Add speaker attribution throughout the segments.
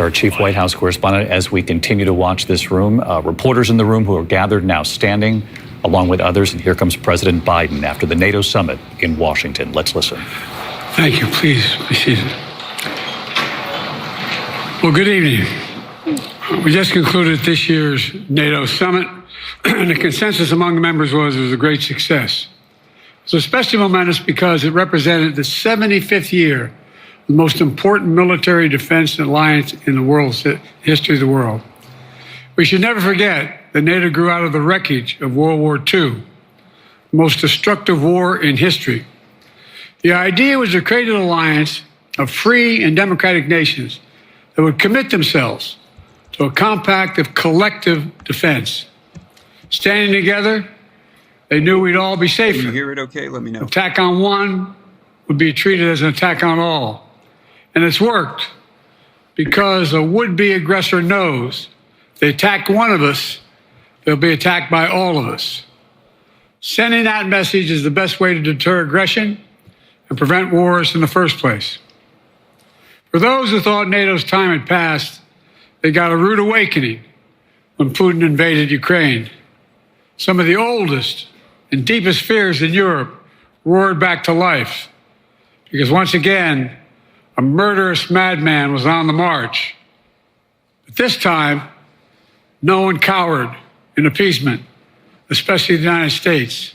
Speaker 1: Our chief White House correspondent, as we continue to watch this room, reporters in the room who are gathered now standing along with others. And here comes President Biden after the NATO summit in Washington. Let's listen.
Speaker 2: Thank you. Please be seated. Well, good evening. We just concluded this year's NATO summit, and the consensus among the members was it was a great success. It was especially momentous because it represented the 75th year, the most important military defense alliance in the world's history of the world. We should never forget that NATO grew out of the wreckage of World War II, the most destructive war in history. The idea was to create an alliance of free and democratic nations that would commit themselves to a compact of collective defense. Standing together, they knew we'd all be safer.
Speaker 3: Can you hear it okay? Let me know.
Speaker 2: Attack on one would be treated as an attack on all. And it's worked because a would-be aggressor knows if they attack one of us, they'll be attacked by all of us. Sending that message is the best way to deter aggression and prevent wars in the first place. For those who thought NATO's time had passed, they got a rude awakening when Putin invaded Ukraine. Some of the oldest and deepest fears in Europe roared back to life because once again, a murderous madman was on the march. But this time, no one cowered in appeasement, especially the United States.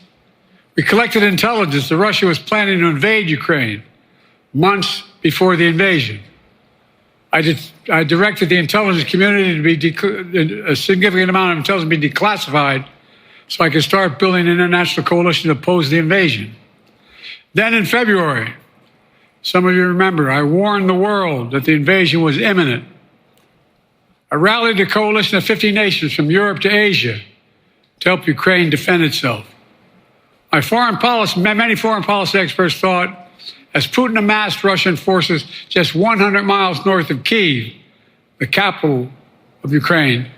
Speaker 2: We collected intelligence that Russia was planning to invade Ukraine months before the invasion. I directed the intelligence community to be a significant amount of intelligence to be declassified so I could start building an international coalition to oppose the invasion. Then in February, some of you remember, I warned the world that the invasion was imminent. I rallied a coalition of 50 nations from Europe to Asia to help Ukraine defend itself. Many foreign policy experts thought as Putin amassed Russian forces just 100 miles north of Kyiv, the capital of Ukraine,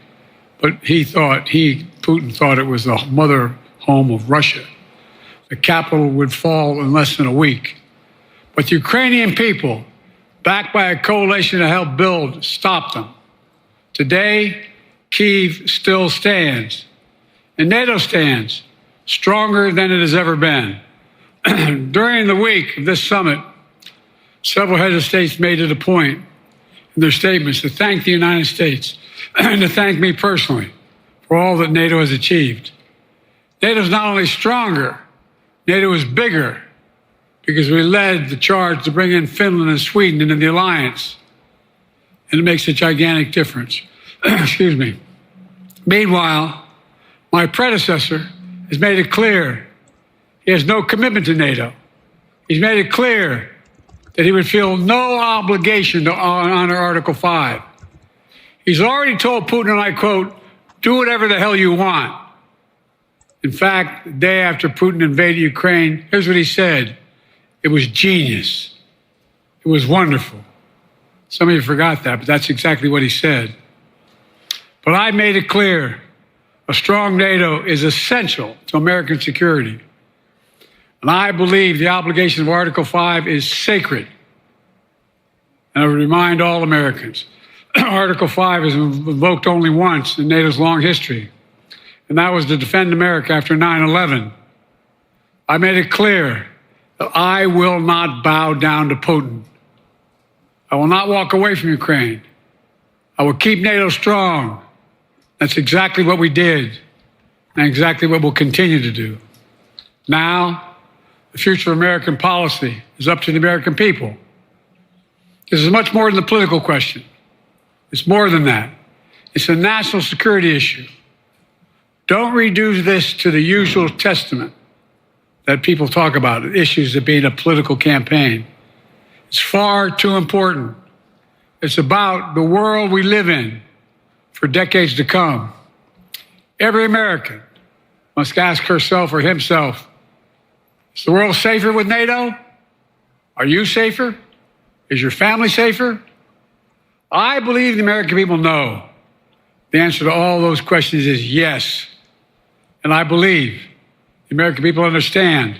Speaker 2: but Putin thought it was the mother home of Russia. The capital would fall in less than a week. But the Ukrainian people, backed by a coalition to help build, stopped them. Today, Kyiv still stands, and NATO stands stronger than it has ever been. During the week of this summit, several heads of states made it a point in their statements to thank the United States and to thank me personally for all that NATO has achieved. NATO is not only stronger, NATO is bigger because we led the charge to bring in Finland and Sweden into the alliance, and it makes a gigantic difference. Excuse me. Meanwhile, my predecessor has made it clear he has no commitment to NATO. He's made it clear that he would feel no obligation to honor Article 5. He's already told Putin, and I quote, "Do whatever the hell you want." In fact, the day after Putin invaded Ukraine, here's what he said. It was genius. It was wonderful. Some of you forgot that, but that's exactly what he said. But I made it clear a strong NATO is essential to American security. And I believe the obligation of Article 5 is sacred. And I would remind all Americans, Article 5 is invoked only once in NATO's long history, and that was to defend America after 9/11. I made it clear that I will not bow down to Putin. I will not walk away from Ukraine. I will keep NATO strong. That's exactly what we did, and exactly what we'll continue to do. Now, the future of American policy is up to the American people. This is much more than a political question. It's more than that. It's a national security issue. Don't reduce this to the usual testament that people talk about, issues of being a political campaign. It's far too important. It's about the world we live in for decades to come. Every American must ask herself or himself, is the world safer with NATO? Are you safer? Is your family safer? I believe the American people know the answer to all those questions is yes. And I believe the American people understand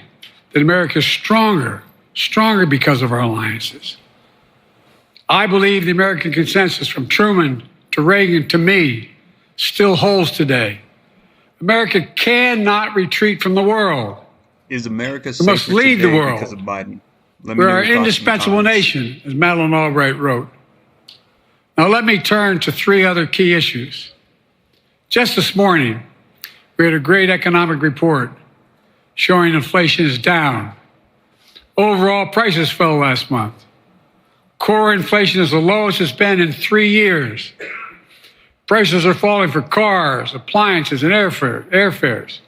Speaker 2: that America is stronger because of our alliances. I believe the American consensus from Truman to Reagan to me still holds today. America cannot retreat from the world.
Speaker 3: Is America
Speaker 2: We must
Speaker 3: safer
Speaker 2: lead the
Speaker 3: today
Speaker 2: world.
Speaker 3: because of Biden? Let me
Speaker 2: We're
Speaker 3: know
Speaker 2: our
Speaker 3: your thoughts in the
Speaker 2: indispensable
Speaker 3: comments.
Speaker 2: nation, as Madeleine Albright wrote. Now let me turn to three other key issues. Just this morning, we had a great economic report showing inflation is down. Overall prices fell last month. Core inflation is the lowest it's been in 3 years. Prices are falling for cars, appliances, and airfares.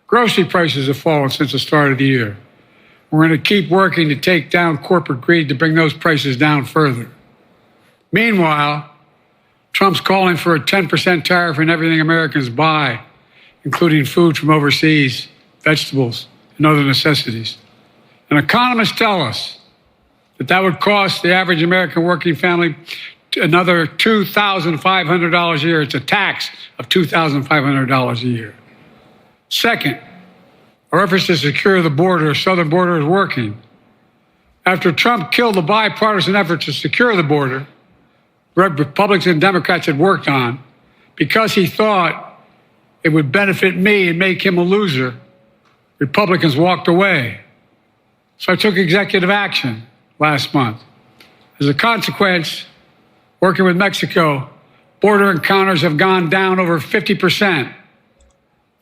Speaker 2: Grocery prices have fallen since the start of the year. We're going to keep working to take down corporate greed to bring those prices down further. Meanwhile, Trump's calling for a 10% tariff on everything Americans buy, including food from overseas, vegetables, and other necessities. And economists tell us that would cost the average American working family another $2,500 a year. It's a tax of $2,500 a year. Second, our efforts to secure the border, southern border, is working. After Trump killed the bipartisan effort to secure the border, Republicans and Democrats had worked on, because he thought it would benefit me and make him a loser, Republicans walked away. So I took executive action last month. As a consequence, working with Mexico, border encounters have gone down over 50%.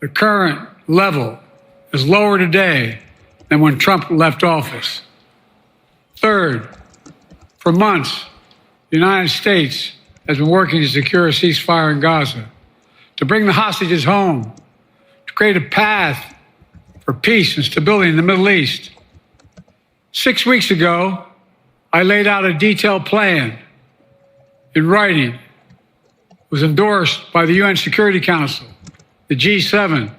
Speaker 2: The current level is lower today than when Trump left office. Third, for months, the United States has been working to secure a ceasefire in Gaza, to bring the hostages home, to create a path for peace and stability in the Middle East. 6 weeks ago, I laid out a detailed plan in writing. It was endorsed by the UN Security Council, the G7.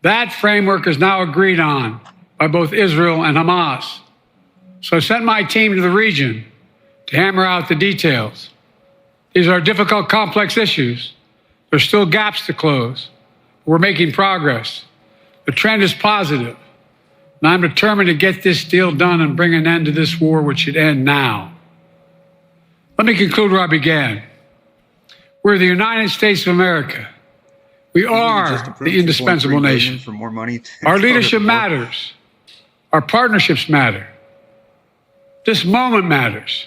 Speaker 2: That framework is now agreed on by both Israel and Hamas. So I sent my team to the region to hammer out the details. These are difficult, complex issues. There's still gaps to close. We're making progress. The trend is positive. And I'm determined to get this deal done and bring an end to this war, which should end now. Let me conclude where I began. We're the United States of America. We are the indispensable nation.
Speaker 3: For more money
Speaker 2: Our leadership matters. Our partnerships matter. This moment matters.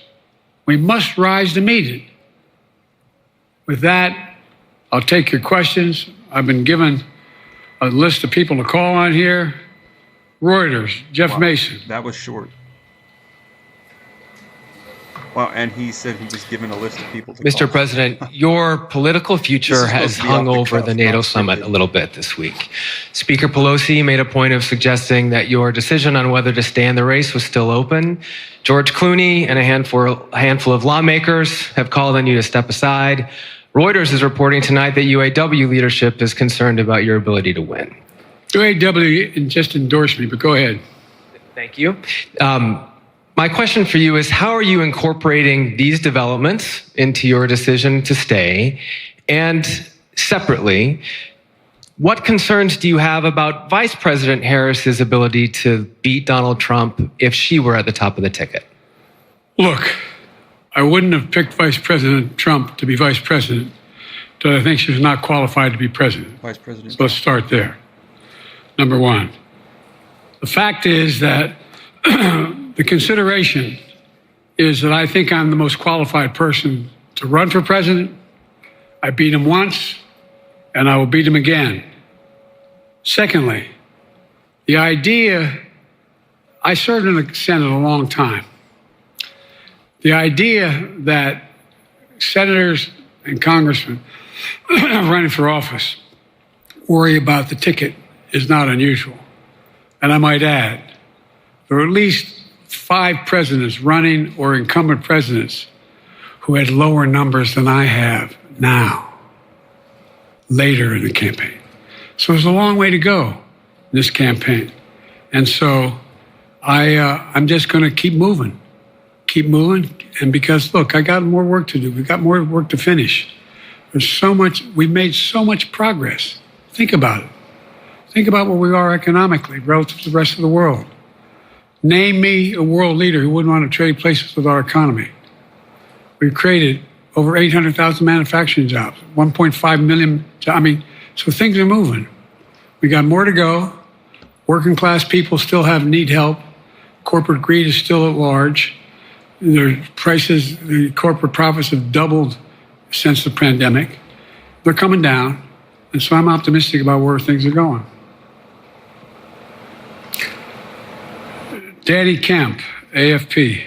Speaker 2: We must rise to meet it. With that, I'll take your questions. I've been given a list of people to call on here. Reuters, Jeff Mason.
Speaker 3: That was short. Well, and he said he was given a list of people to
Speaker 4: Mr.
Speaker 3: call.
Speaker 4: President, your political future has hung over the NATO summit a little bit this week. Speaker Pelosi made a point of suggesting that your decision on whether to stay in the race was still open. George Clooney and a handful of lawmakers have called on you to step aside. Reuters is reporting tonight that UAW leadership is concerned about your ability to win.
Speaker 2: UAW just endorsed me, but go ahead.
Speaker 4: Thank you. My question for you is, how are you incorporating these developments into your decision to stay? And separately, what concerns do you have about Vice President Harris's ability to beat Donald Trump if she were at the top of the ticket?
Speaker 2: Look, I wouldn't have picked Vice President Trump to be vice president until I think she was not qualified to be president.
Speaker 3: Vice President.
Speaker 2: So let's start there. Number one. The fact is that the consideration is that I think I'm the most qualified person to run for president. I beat him once, and I will beat him again. Secondly, the idea, I served in the Senate a long time. The idea that senators and congressmen running for office worry about the ticket is not unusual. And I might add, there are at least 5 presidents running or incumbent presidents who had lower numbers than I have now, later in the campaign. So there's a long way to go in this campaign. And so I'm just going to keep moving. And because, look, I got more work to do. We've got more work to finish. There's so much, we've made so much progress. Think about it. Think about where we are economically relative to the rest of the world. Name me a world leader who wouldn't want to trade places with our economy. We created over 800,000 manufacturing jobs, 1.5 million. So things are moving. We got more to go. Working class people still need help. Corporate greed is still at large. Their prices, the corporate profits have doubled since the pandemic. They're coming down. And so I'm optimistic about where things are going. Danny Kemp, AFP.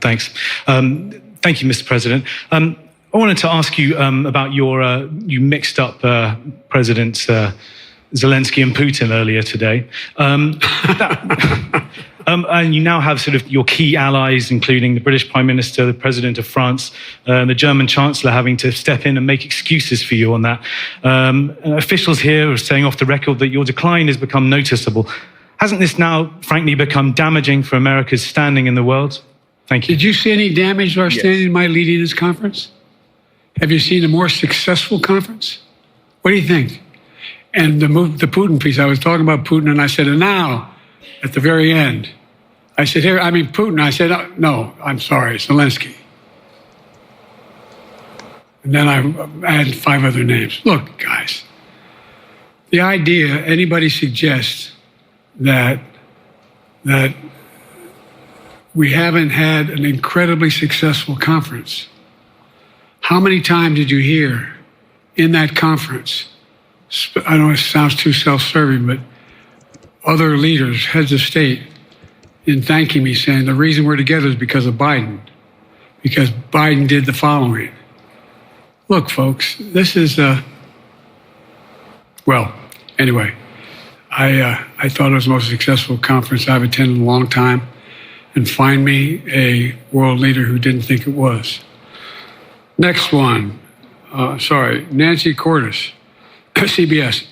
Speaker 5: Thanks. Thank you, Mr. President. I wanted to ask you about you mixed up President Zelensky and Putin earlier today. And you now have sort of your key allies, including the British Prime Minister, the President of France, and the German Chancellor having to step in and make excuses for you on that. Officials here are saying off the record that your decline has become noticeable. Hasn't this now, frankly, become damaging for America's standing in the world? Thank you.
Speaker 2: Did you see any damage to our standing in my leading this conference? Have you seen a more successful conference? What do you think? And the Putin piece, I was talking about Putin, and I said, and now, at the very end, I said, Putin. I said, no, I'm sorry, Zelensky. And then I added 5 other names. Look, guys, the idea anybody suggests that we haven't had an incredibly successful conference. How many times did you hear in that conference, I know it sounds too self-serving, but other leaders, heads of state, in thanking me, saying the reason we're together is because of Biden, because Biden did the following. Look, folks, this is well, anyway, I thought it was the most successful conference I've attended in a long time, and find me a world leader who didn't think it was. Next one, Nancy Cordes, CBS.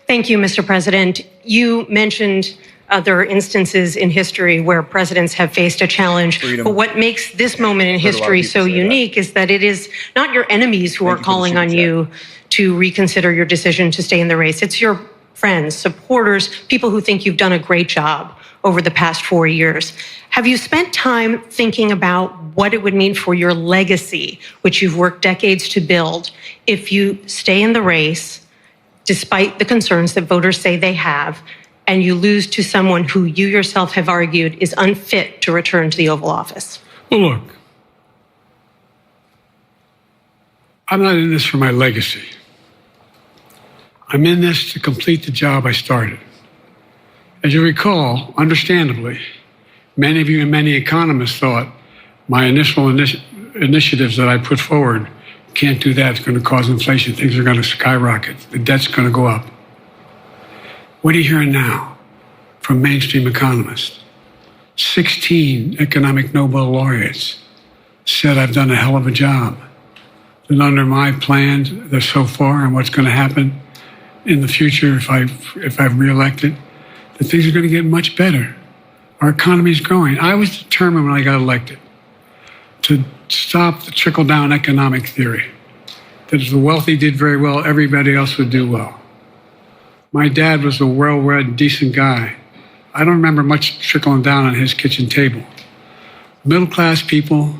Speaker 6: Thank you, Mr. President. You mentioned other instances in history where presidents have faced a challenge. But what makes this moment in history so unique is that it is not your enemies who are calling on you to reconsider your decision to stay in the race. It's your friends, supporters, people who think you've done a great job over the past 4 years. Have you spent time thinking about what it would mean for your legacy, which you've worked decades to build, if you stay in the race, despite the concerns that voters say they have, and you lose to someone who you yourself have argued is unfit to return to the Oval Office?
Speaker 2: Well, look, I'm not in this for my legacy. I'm in this to complete the job I started. As you recall, understandably, many of you and many economists thought my initial initiatives that I put forward, can't do that, it's going to cause inflation, things are going to skyrocket, the debt's going to go up. What are you hearing now from mainstream economists? 16 economic Nobel laureates said I've done a hell of a job. And under my plans so far and what's going to happen in the future if I'm reelected, that things are going to get much better. Our economy is growing. I was determined when I got elected to stop the trickle-down economic theory, that if the wealthy did very well, everybody else would do well. My dad was a well-read, decent guy. I don't remember much trickling down on his kitchen table. Middle-class people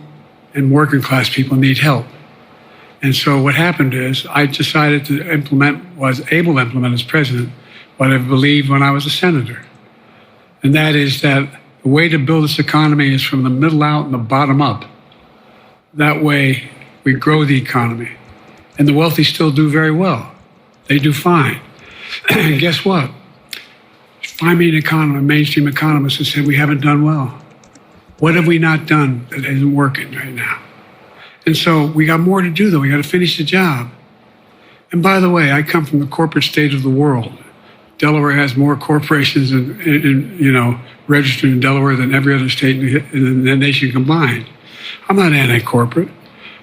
Speaker 2: and working-class people need help. And so what happened is I decided to was able to implement as president what I believed when I was a senator. And that is that the way to build this economy is from the middle out and the bottom up. That way we grow the economy. And the wealthy still do very well. They do fine. And guess what? Find me an mainstream economist who said we haven't done well. What have we not done that isn't working right now? And so we got more to do, though. We got to finish the job. And by the way, I come from the corporate state of the world. Delaware has more corporations registered in Delaware than every other state in the nation combined. I'm not anti-corporate,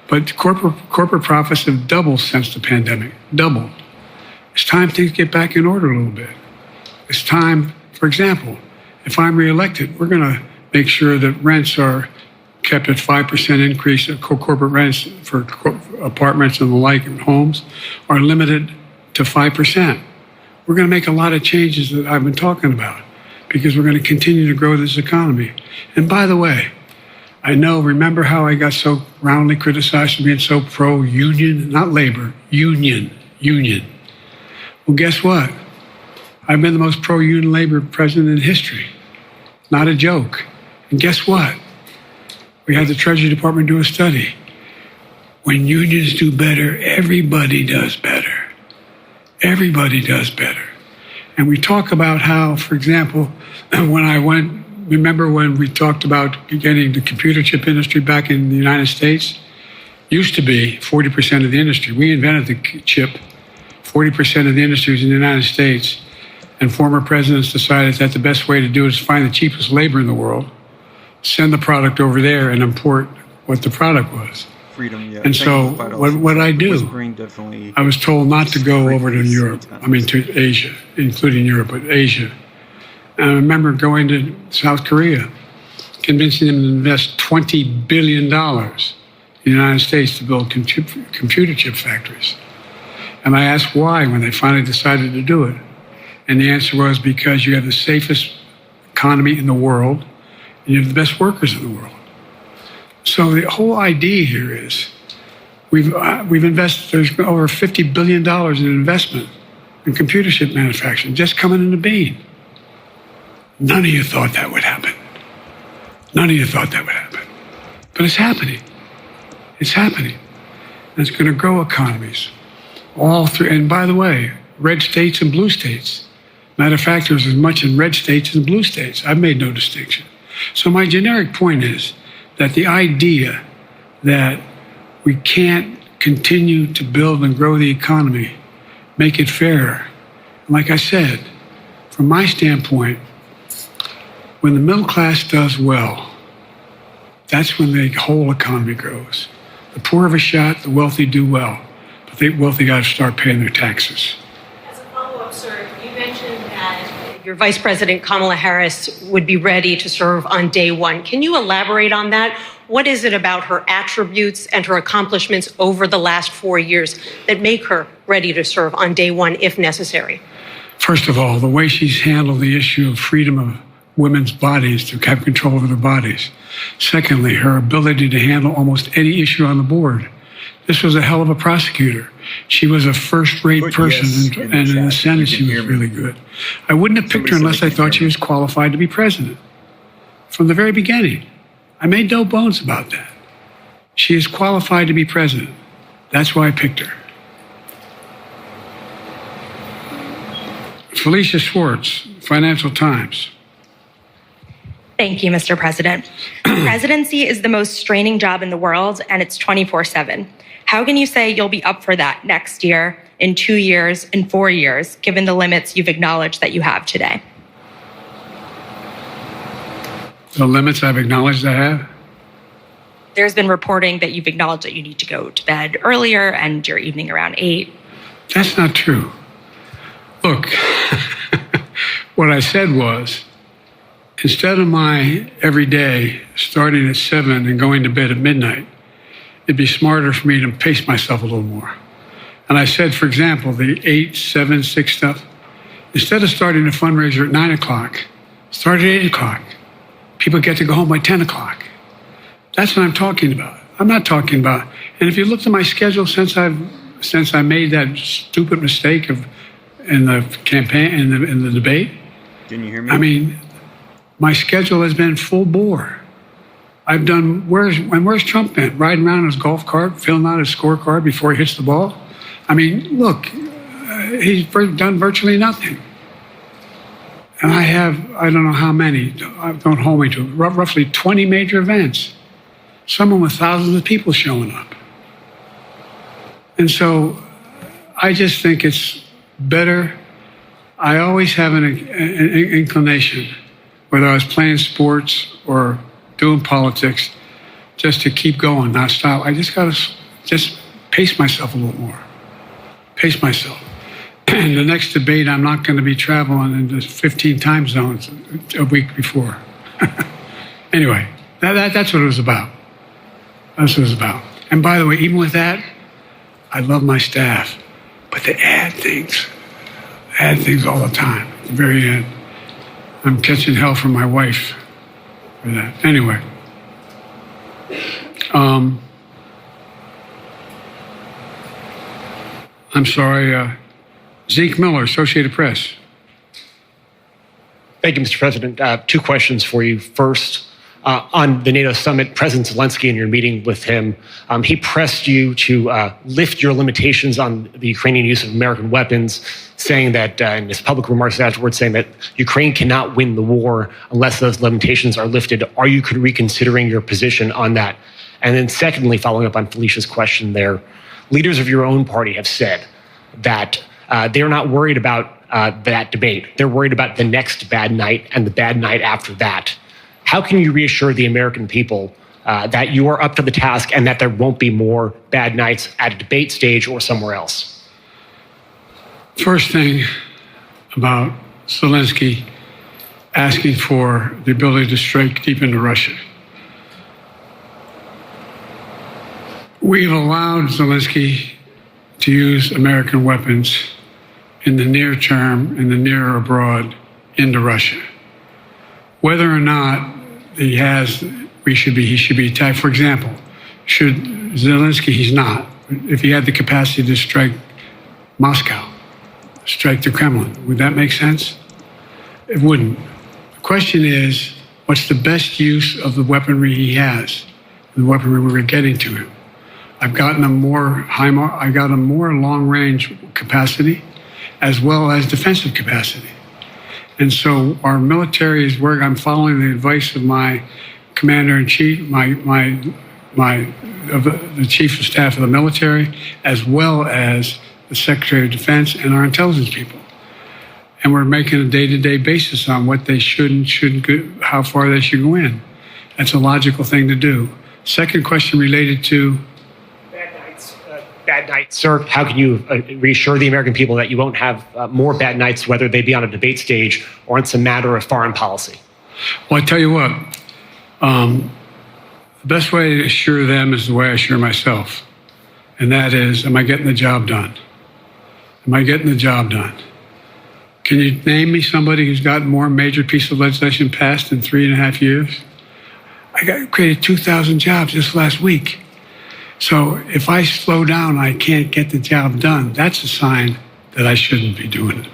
Speaker 2: but corporate profits have doubled since the pandemic, doubled. It's time things get back in order a little bit. It's time, for example, if I'm reelected, we're going to make sure that rents are kept at 5% increase, corporate rents for apartments and the like and homes are limited to 5%. We're going to make a lot of changes that I've been talking about because we're going to continue to grow this economy. And by the way, remember how I got so roundly criticized for being so pro-union, not labor, union. Well, guess what? I've been the most pro-union labor president in history. Not a joke. And guess what? We had the Treasury Department do a study. When unions do better, everybody does better. Everybody does better. And we talk about how, for example, remember when we talked about getting the computer chip industry back in the United States? Used to be 40% of the industry. We invented the chip. 40% of the industry was in the United States. And former presidents decided that the best way to do it is find the cheapest labor in the world, send the product over there, and import what the product was.
Speaker 3: Freedom, yeah.
Speaker 2: And so what I do, I was told not to go over to Europe, to Asia, including Europe, but Asia. And I remember going to South Korea, convincing them to invest $20 billion in the United States to build computer chip factories. And I asked why when they finally decided to do it. And the answer was because you have the safest economy in the world and you have the best workers in the world. So the whole idea here is we've invested, there's over $50 billion in investment in computer chip manufacturing just coming into being. None of you thought that would happen. None of you thought that would happen. But it's happening. It's happening. And it's going to grow economies. All through, and by the way, red states and blue states. Matter of fact, there's as much in red states as blue states. I've made no distinction. So my generic point is that the idea that we can't continue to build and grow the economy, make it fairer. Like I said, from my standpoint, when the middle class does well, that's when the whole economy grows. The poor have a shot, the wealthy do well, but the wealthy got to start paying their taxes.
Speaker 6: As a follow-up, sir, you mentioned that your Vice President Kamala Harris would be ready to serve on day one. Can you elaborate on that? What is it about her attributes and her accomplishments over the last 4 years that make her ready to serve on day one if necessary?
Speaker 2: First of all, the way she's handled the issue of freedom of women's bodies to have control over their bodies. Secondly, her ability to handle almost any issue on the board. This was a hell of a prosecutor. She was a first-rate person, and in the Senate she was really good. I wouldn't have picked her unless I thought she was qualified to be president. From the very beginning, I made no bones about that. She is qualified to be president. That's why I picked her. Felicia Schwartz, Financial Times.
Speaker 7: Thank you, Mr. President. The presidency is the most straining job in the world, and it's 24/7. How can you say you'll be up for that next year, in 2 years, in 4 years, given the limits you've acknowledged that you have today?
Speaker 2: The limits I've acknowledged I have?
Speaker 7: There's been reporting that you've acknowledged that you need to go to bed earlier and your evening around 8.
Speaker 2: That's not true. Look, what I said was, instead of my every day starting at 7 and going to bed at midnight, it'd be smarter for me to pace myself a little more. And I said, for example, the 8, 7, 6 stuff, instead of starting a fundraiser at 9 o'clock, start at 8 o'clock. People get to go home by 10 o'clock. That's what I'm talking about. I'm not talking about, and if you looked at my schedule since I made that stupid mistake in the campaign, in the debate,
Speaker 3: Can you hear me?
Speaker 2: I mean, my schedule has been full bore. I've done, where's Trump been? Riding around in his golf cart, filling out his scorecard before he hits the ball? I mean, look, he's done virtually nothing. And I don't know how many, don't hold me to it, roughly 20 major events. Some with thousands of people showing up. And so I just think it's better. I always have an inclination, whether I was playing sports or doing politics, just to keep going, not stop. I just got to just pace myself a little more. Pace myself. And the next debate, I'm not going to be traveling into 15 time zones a week before. Anyway, that's what it was about. That's what it was about. And by the way, even with that, I love my staff, but they add things all the time, at the very end. I'm catching hell from my wife for that. Anyway. I'm sorry, Zeke Miller, Associated Press.
Speaker 8: Thank you, Mr. President. Two questions for you. First, on the NATO summit, President Zelensky, in your meeting with him, he pressed you to lift your limitations on the Ukrainian use of American weapons, saying that, in his public remarks afterwards, saying that Ukraine cannot win the war unless those limitations are lifted. Are you reconsidering your position on that? And then secondly, following up on Felicia's question there, leaders of your own party have said that they're not worried about that debate. They're worried about the next bad night and the bad night after that. How can you reassure the American people that you are up to the task and that there won't be more bad nights at a debate stage or somewhere else?
Speaker 2: First thing about Zelensky asking for the ability to strike deep into Russia. We've allowed Zelensky to use American weapons in the near term, in the near or abroad, into Russia. Whether or not he should be attacked. For example, should Zelensky, he's not. If he had the capacity to strike Moscow, strike the Kremlin, would that make sense? It wouldn't. The question is, what's the best use of the weaponry he has, the weaponry we're getting to him? I've gotten a more long-range capacity as well as defensive capacity. And so our military is where I'm following the advice of my commander-in-chief, the chief of staff of the military, as well as the Secretary of Defense and our intelligence people. And we're making a day-to-day basis on what they should and shouldn't go, how far they should go in. That's a logical thing to do. Second question related to
Speaker 8: bad nights, sir. How can you reassure the American people that you won't have more bad nights, whether they be on a debate stage or it's a matter of foreign policy?
Speaker 2: Well, I tell you what, the best way to assure them is the way I assure myself. And that is, am I getting the job done? Am I getting the job done? Can you name me somebody who's gotten more major piece of legislation passed in 3.5 years? I created 2,000 jobs just last week. So if I slow down, I can't get the job done. That's a sign that I shouldn't be doing it.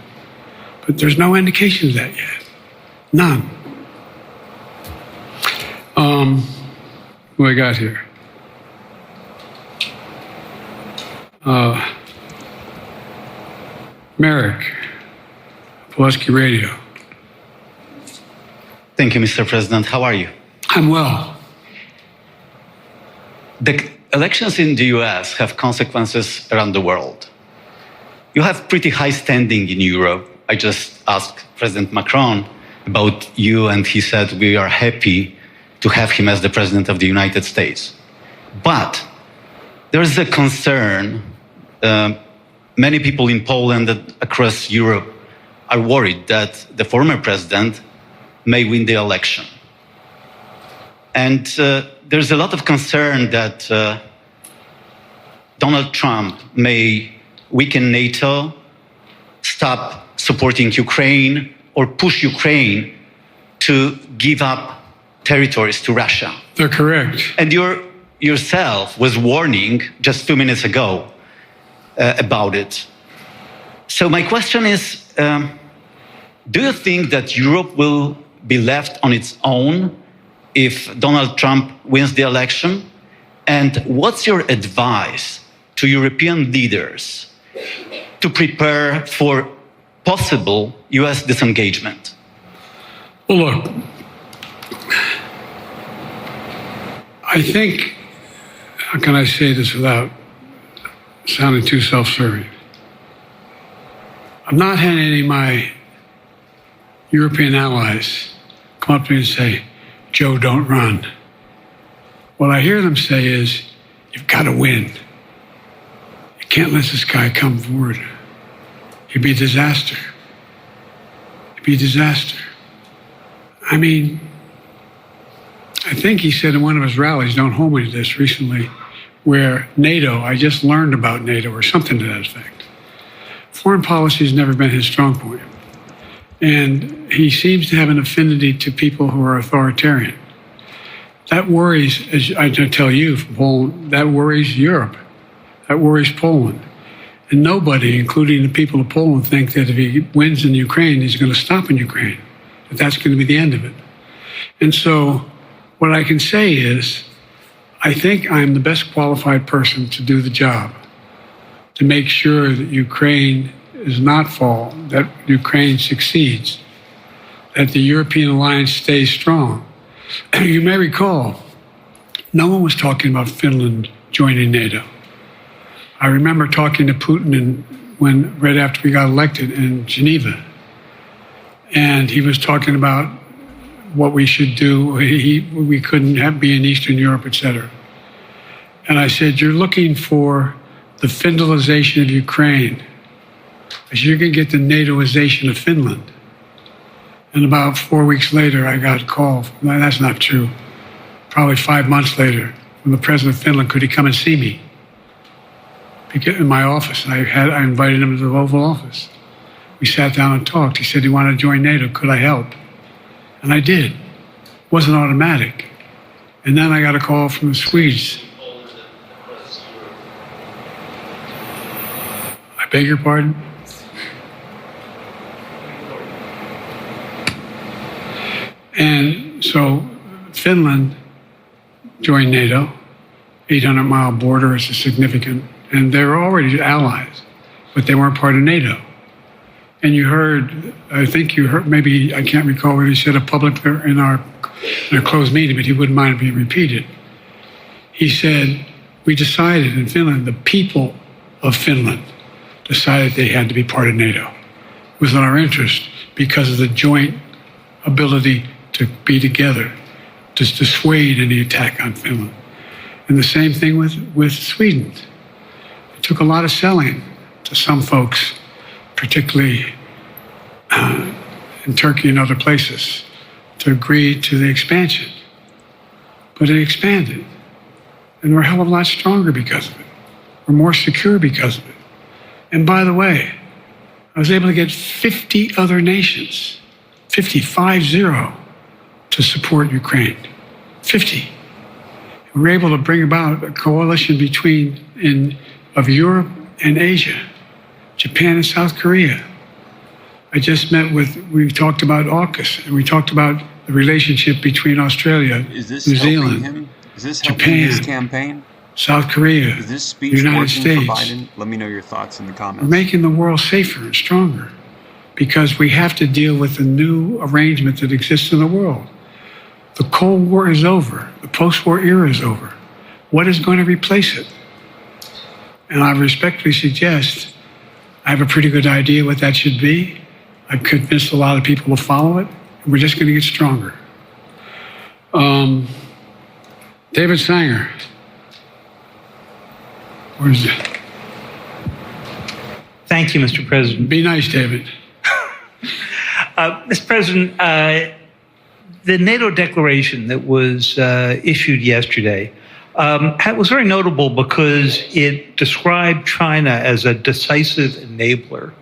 Speaker 2: But there's no indication of that yet. None. Who I got here? Merrick, Pulaski Radio.
Speaker 9: Thank you, Mr. President. How are you?
Speaker 2: I'm well.
Speaker 9: The elections in the US have consequences around the world. You have pretty high standing in Europe. I just asked President Macron about you, and he said we are happy to have him as the President of the United States. But there is a concern. Many people in Poland and across Europe are worried that the former president may win the election. And there's a lot of concern that Donald Trump may weaken NATO, stop supporting Ukraine, or push Ukraine to give up territories to Russia.
Speaker 2: They're correct.
Speaker 9: And yourself was warning just 2 minutes ago about it. So my question is, do you think that Europe will be left on its own if Donald Trump wins the election? And what's your advice to European leaders to prepare for possible US disengagement?
Speaker 2: Well, look, I think, how can I say this without sounding too self-serving? I'm not having any of my European allies come up to me and say, Joe, don't run. What I hear them say is, you've got to win. You can't let this guy come forward. It'd be a disaster. It'd be a disaster. I mean, I think he said in one of his rallies, don't hold me to this, recently, where NATO, I just learned about NATO or something to that effect. Foreign policy has never been his strong point. And he seems to have an affinity to people who are authoritarian. That worries, as I tell you from Poland, that worries Europe. That worries Poland. And nobody, including the people of Poland, think that if he wins in Ukraine, he's going to stop in Ukraine, that that's going to be the end of it. And so what I can say is, I think I'm the best qualified person to do the job, to make sure that Ukraine does not fall, that Ukraine succeeds, that the European alliance stays strong. You may recall, no one was talking about Finland joining NATO. I remember talking to Putin right after we got elected in Geneva, and he was talking about what we should do. We couldn't be in Eastern Europe, etc. And I said, you're looking for the Finlandization of Ukraine, because you're going to get the NATOization of Finland. And about 4 weeks later, I got a call. No, that's not true. Probably 5 months later, from the president of Finland, could he come and see me? In my office. I invited him to the Oval Office. We sat down and talked. He said he wanted to join NATO. Could I help? And I did. It wasn't automatic. And then I got a call from the Swedes. I beg your pardon? And so Finland joined NATO. 800-mile border is significant. And they were already allies, but they weren't part of NATO. And you heard, I think you heard, maybe, I can't recall what he said in our closed meeting, but he wouldn't mind it being repeated. He said, we decided in Finland, the people of Finland decided they had to be part of NATO. It was in our interest because of the joint ability to be together, to dissuade any attack on Finland. And the same thing with Sweden. It took a lot of selling to some folks, particularly in Turkey and other places, to agree to the expansion. But it expanded. And we're a hell of a lot stronger because of it. We're more secure because of it. And by the way, I was able to get 50 other nations, 50, to support Ukraine. 50. We were able to bring about a coalition of Europe and Asia, Japan and South Korea. I just we talked about AUKUS, and we talked about the relationship between Australia, New Zealand,
Speaker 3: Is this
Speaker 2: Japan,
Speaker 3: his campaign?
Speaker 2: South Korea,
Speaker 3: Is this speech
Speaker 2: the United
Speaker 3: working
Speaker 2: States.
Speaker 3: for Biden? Let me know your thoughts in the comments.
Speaker 2: We're making the world safer and stronger because we have to deal with the new arrangement that exists in the world. The Cold War is over. The post-war era is over. What is going to replace it? And I respectfully suggest I have a pretty good idea what that should be. I've convinced a lot of people to follow it. And we're just going to get stronger. David Sanger. Where's it?
Speaker 10: Thank you, Mr. President.
Speaker 2: Be nice, David.
Speaker 10: Mr. President, the NATO declaration that was issued yesterday was very notable because it described China as a decisive enabler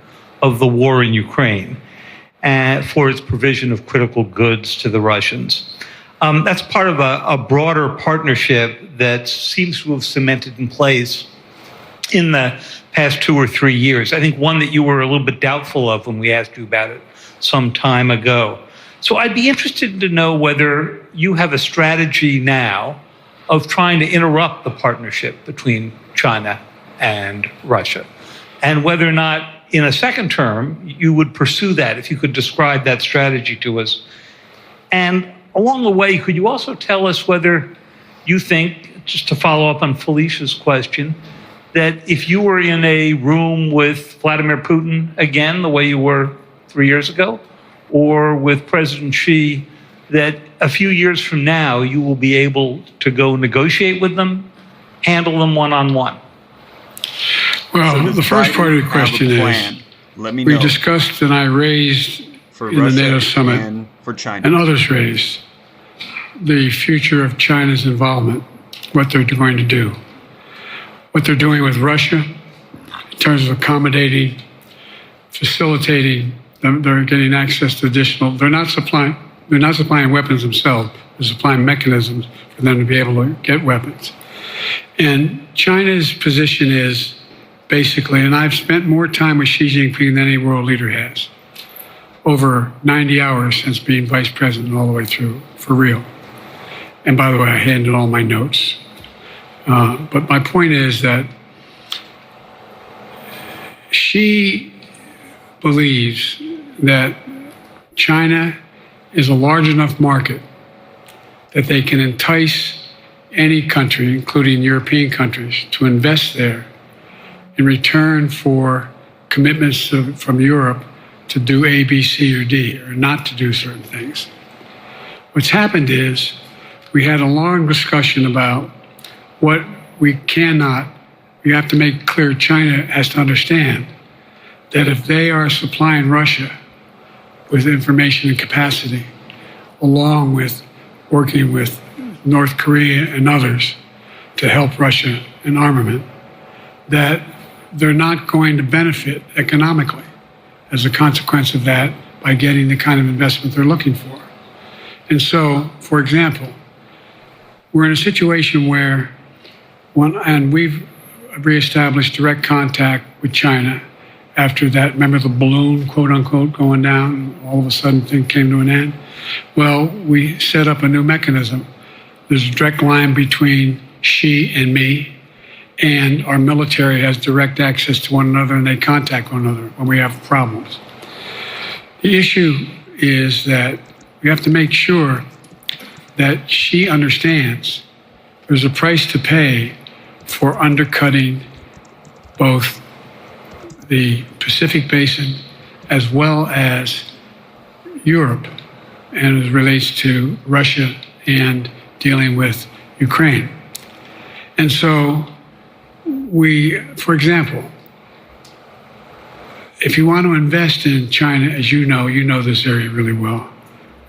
Speaker 10: of the war in Ukraine for its provision of critical goods to the Russians. That's part of a broader partnership that seems to have cemented in place in the past 2 or 3 years. I think one that you were a little bit doubtful of when we asked you about it some time ago. So I'd be interested to know whether you have a strategy now of trying to interrupt the partnership between China and Russia, and whether or not in a second term you would pursue that, if you could describe that strategy to us. And along the way, could you also tell us whether you think, just to follow up on Felicia's question, that if you were in a room with Vladimir Putin again, the way you were 3 years ago, or with President Xi, that a few years from now you will be able to go negotiate with them, handle them one-on-one?
Speaker 2: Well, the first part of the question is, we discussed and I raised in the NATO summit,
Speaker 3: and for China
Speaker 2: and others raised, the future of China's involvement, what they're going to do, what they're doing with Russia in terms of accommodating, facilitating, They're getting access to additional. They're not supplying weapons themselves. They're supplying mechanisms for them to be able to get weapons. And China's position is basically, and I've spent more time with Xi Jinping than any world leader has, over 90 hours since being vice president all the way through, for real. And by the way, I handed all my notes. But my point is that Xi believes that China is a large enough market that they can entice any country, including European countries, to invest there in return for commitments from Europe to do A, B, C, or D, or not to do certain things. What's happened is we had a long discussion about what we have to make clear. China has to understand that if they are supplying Russia with information and capacity, along with working with North Korea and others to help Russia in armament, that they're not going to benefit economically as a consequence of that by getting the kind of investment they're looking for. And so, for example, we're in a situation where, and we've reestablished direct contact with China after that, remember the balloon, quote unquote, going down, and all of a sudden things came to an end? Well, we set up a new mechanism. There's a direct line between Xi and me, and our military has direct access to one another, and they contact one another when we have problems. The issue is that we have to make sure that Xi understands there's a price to pay for undercutting both the Pacific Basin as well as Europe, and as it relates to Russia and dealing with Ukraine. And so for example, if you want to invest in China, as you know this area really well,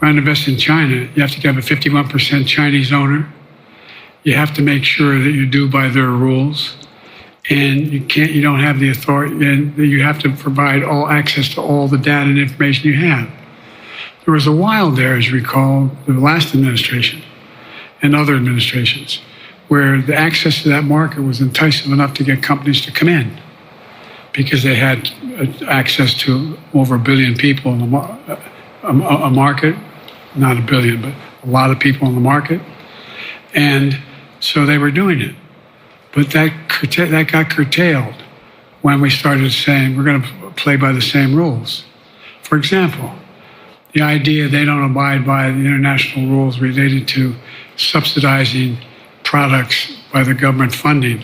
Speaker 2: want to invest in China, you have to have a 51% Chinese owner. You have to make sure that you do by their rules. And you don't have the authority, and you have to provide all access to all the data and information you have. There was a while there, as you recall, the last administration and other administrations, where the access to that market was enticing enough to get companies to come in because they had access to over 1 billion people in a market, not 1 billion, but a lot of people in the market. And so they were doing it. But that got curtailed when we started saying we're going to play by the same rules. For example, the idea they don't abide by the international rules related to subsidizing products by the government funding.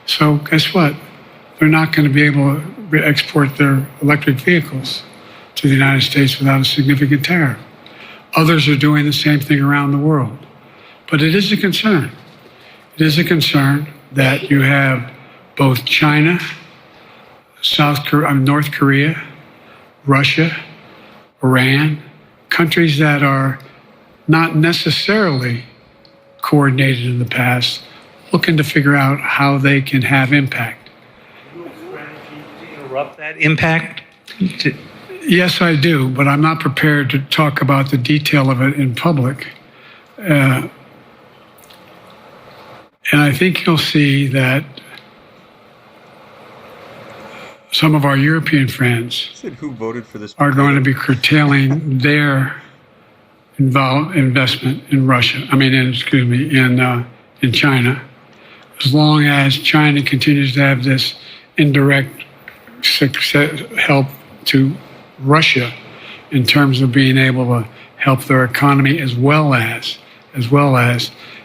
Speaker 2: So guess what? They're not going to be able to export their electric vehicles to the United States without a significant tariff. Others are doing the same thing around the world. But it is a concern. It is a concern that you have both China, North Korea, Russia, Iran, countries that are not necessarily coordinated in the past, looking to figure out how they can have impact.
Speaker 10: Do you have a strategy to interrupt that impact?
Speaker 2: Yes, I do, but I'm not prepared to talk about the detail of it in public. And I think you'll see that some of our European friends
Speaker 3: Who voted for this
Speaker 2: are going to be curtailing their investment in Russia. In China, as long as China continues to have this indirect help to Russia in terms of being able to help their economy as well as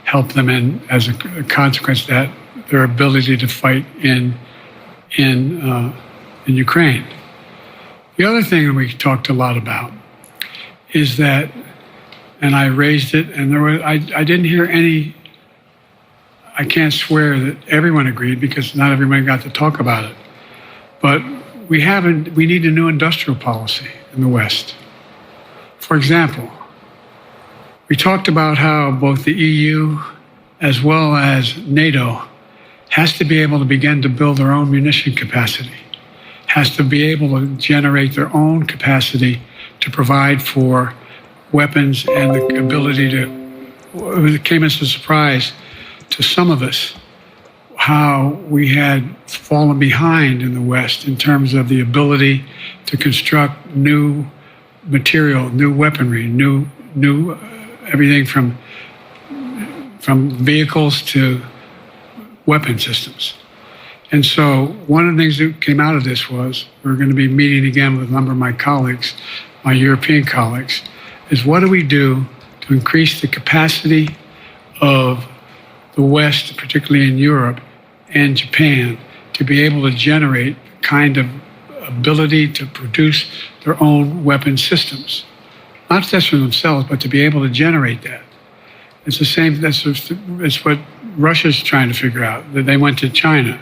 Speaker 2: help them in, as a consequence of that, their ability to fight in Ukraine. The other thing that we talked a lot about is that, and I raised it, and I didn't hear any. I can't swear that everyone agreed because not everyone got to talk about it, but we need a new industrial policy in the West. For example, we talked about how both the EU as well as NATO has to be able to begin to build their own munition capacity, has to be able to generate their own capacity to provide for weapons and the ability to, it came as a surprise to some of us how we had fallen behind in the West in terms of the ability to construct new material, new weaponry, new everything from vehicles to weapon systems. And so one of the things that came out of this was we're going to be meeting again with a number of my colleagues, my European colleagues, is what do we do to increase the capacity of the West, particularly in Europe and Japan, to be able to generate kind of ability to produce their own weapon systems. Not just for themselves, but to be able to generate that. It's the same, it's what Russia's trying to figure out. That they went to China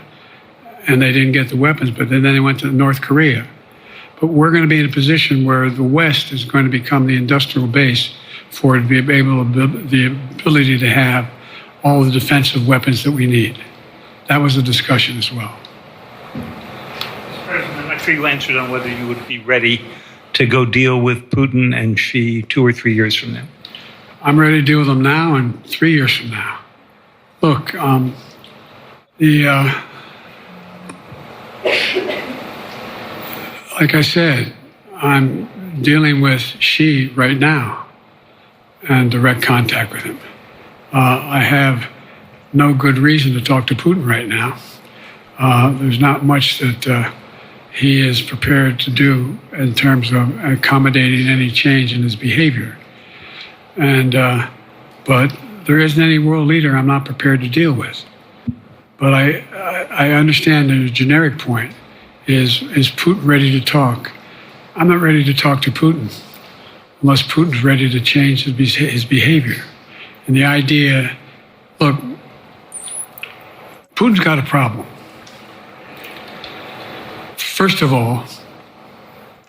Speaker 2: and they didn't get the weapons, but then they went to North Korea. But we're going to be in a position where the West is going to become the industrial base for it to be able to, the ability to have all the defensive weapons that we need. That was a discussion as well.
Speaker 10: Mr. President, I'm not sure you answered on whether you would be ready to go deal with Putin and Xi 2 or 3 years from now.
Speaker 2: I'm ready to deal with them now and 3 years from now. Look, like I said, I'm dealing with Xi right now and direct contact with him. I have no good reason to talk to Putin right now. There's not much that he is prepared to do in terms of accommodating any change in his behavior. And but there isn't any world leader I'm not prepared to deal with. But I understand the generic point is Putin ready to talk? I'm not ready to talk to Putin unless Putin's ready to change his behavior. And the idea, look, Putin's got a problem. First of all,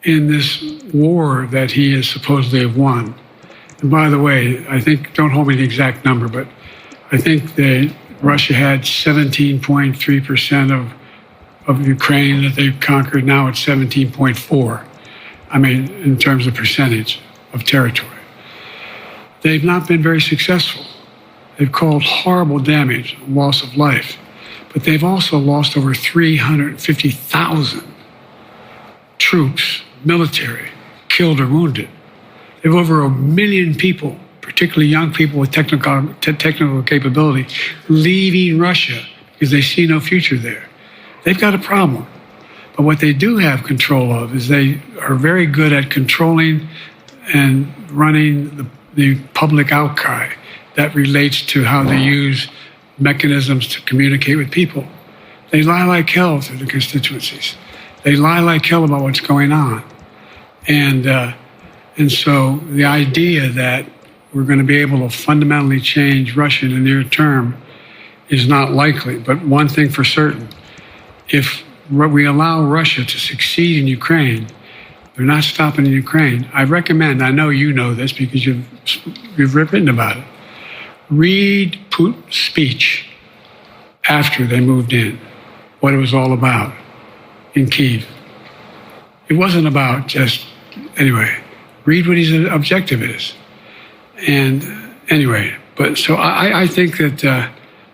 Speaker 2: in this war that he is supposedly have won, and by the way, I think, don't hold me to the exact number, but I think that Russia had 17.3% of Ukraine that they've conquered. Now it's 17.4. I mean, in terms of percentage of territory. They've not been very successful. They've caused horrible damage, loss of life, but they've also lost over 350,000 troops, military, killed or wounded. They have over 1 million people, particularly young people with technical capability, leaving Russia because they see no future there. They've got a problem. But what they do have control of is they are very good at controlling and running the public outcry that relates to how they use mechanisms to communicate with people. They lie like hell to the constituencies. They lie like hell about what's going on. And so the idea that we're going to be able to fundamentally change Russia in the near term is not likely. But one thing for certain, if we allow Russia to succeed in Ukraine, they're not stopping in Ukraine. I recommend, I know you know this because you've written about it, read Putin's speech after they moved in, what it was all about in Kyiv. It wasn't about just, anyway, read what his objective is. And anyway, but so I think that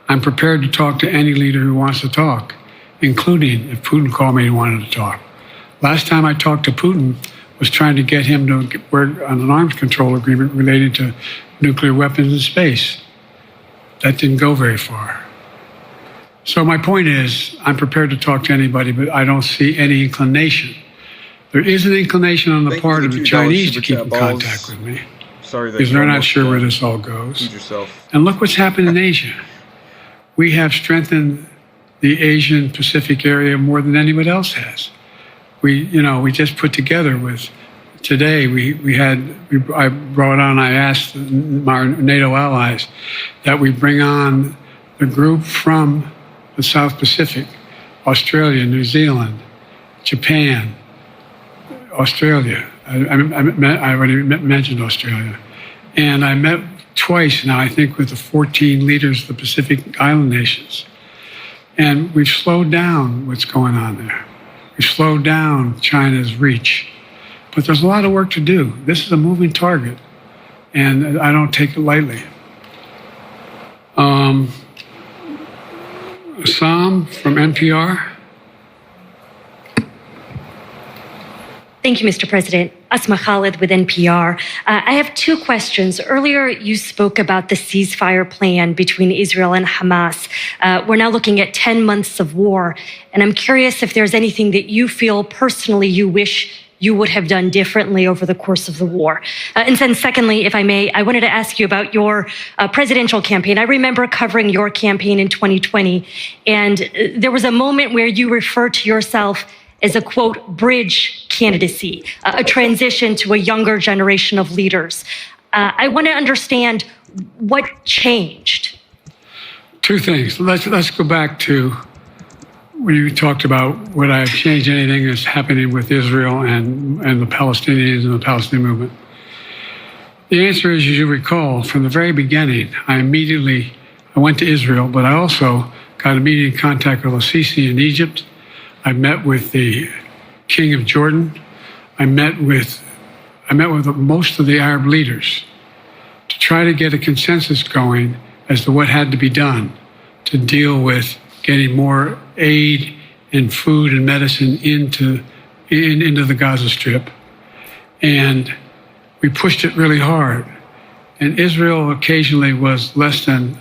Speaker 2: I'm prepared to talk to any leader who wants to talk, including if Putin called me and wanted to talk. Last time I talked to Putin was trying to get him to work on an arms control agreement related to nuclear weapons in space. That didn't go very far. So my point is, I'm prepared to talk to anybody, but I don't see any inclination. There is an inclination on the part of the Chinese to keep in contact with me.
Speaker 3: Sorry,
Speaker 2: because they're not sure where this all goes. And look what's happened in Asia. We have strengthened the Asian Pacific area more than anyone else has. We just put together with, today I brought on, I asked our NATO allies that we bring on the group from the South Pacific, Australia, New Zealand, Japan, Australia. I already mentioned Australia. And I met twice now, I think, with the 14 leaders of the Pacific Island nations. And we've slowed down what's going on there. We've slowed down China's reach. But there's a lot of work to do. This is a moving target, and I don't take it lightly. Sam from NPR.
Speaker 11: Thank you, Mr. President. Asma Khalid with NPR. I have two questions. Earlier, you spoke about the ceasefire plan between Israel and Hamas. We're now looking at 10 months of war, and I'm curious if there's anything that you feel personally you wish you would have done differently over the course of the war. And then secondly, if I may, I wanted to ask you about your presidential campaign. I remember covering your campaign in 2020, and there was a moment where you referred to yourself as a, quote, bridge candidacy, a transition to a younger generation of leaders. I want to understand what changed.
Speaker 2: Two things. Let's go back to when you talked about would I have changed anything that's happening with Israel and the Palestinians and the Palestinian movement. The answer is, as you recall, from the very beginning, I went to Israel, but I also got immediate contact with al-Sisi in Egypt. I met with the King of Jordan. I met with most of the Arab leaders to try to get a consensus going as to what had to be done to deal with getting more aid and food and medicine into the Gaza Strip. And we pushed it really hard. And Israel occasionally was less than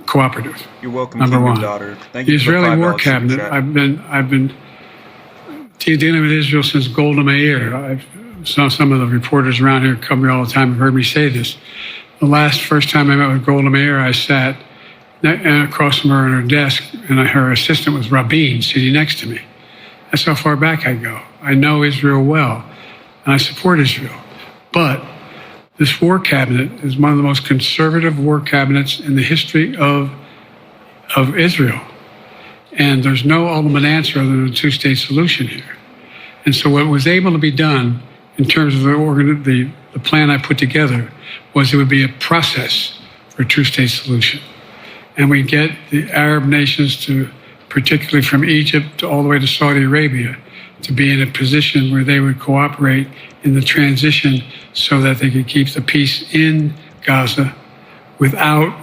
Speaker 2: cooperative.
Speaker 3: You're welcome,
Speaker 2: number one.
Speaker 3: Daughter. Thank you.
Speaker 2: The Israeli War Cabinet. I've been dealing with Israel since Golda Meir. I've saw some of the reporters around here come here all the time have heard me say this. The first time I met with Golda Meir, I sat across from her at her desk, and her assistant was Rabin sitting next to me. That's how far back I go. I know Israel well, and I support Israel. But this war cabinet is one of the most conservative war cabinets in the history of Israel. And there's no ultimate answer other than a two-state solution here. And so what was able to be done in terms of the plan I put together was it would be a process for a two-state solution. And we get the Arab nations to, particularly from Egypt all the way to Saudi Arabia, to be in a position where they would cooperate in the transition so that they could keep the peace in Gaza without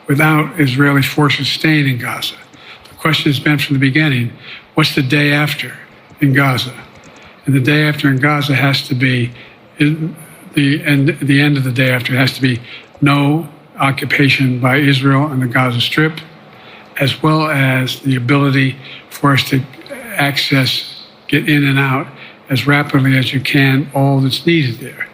Speaker 2: Israeli forces staying in Gaza. The question has been from the beginning, what's the day after in Gaza? And the day after in Gaza has to be, the end of the day after has to be no occupation by Israel on the Gaza Strip, as well as the ability for us to get in and out as rapidly as you can, all that's needed there.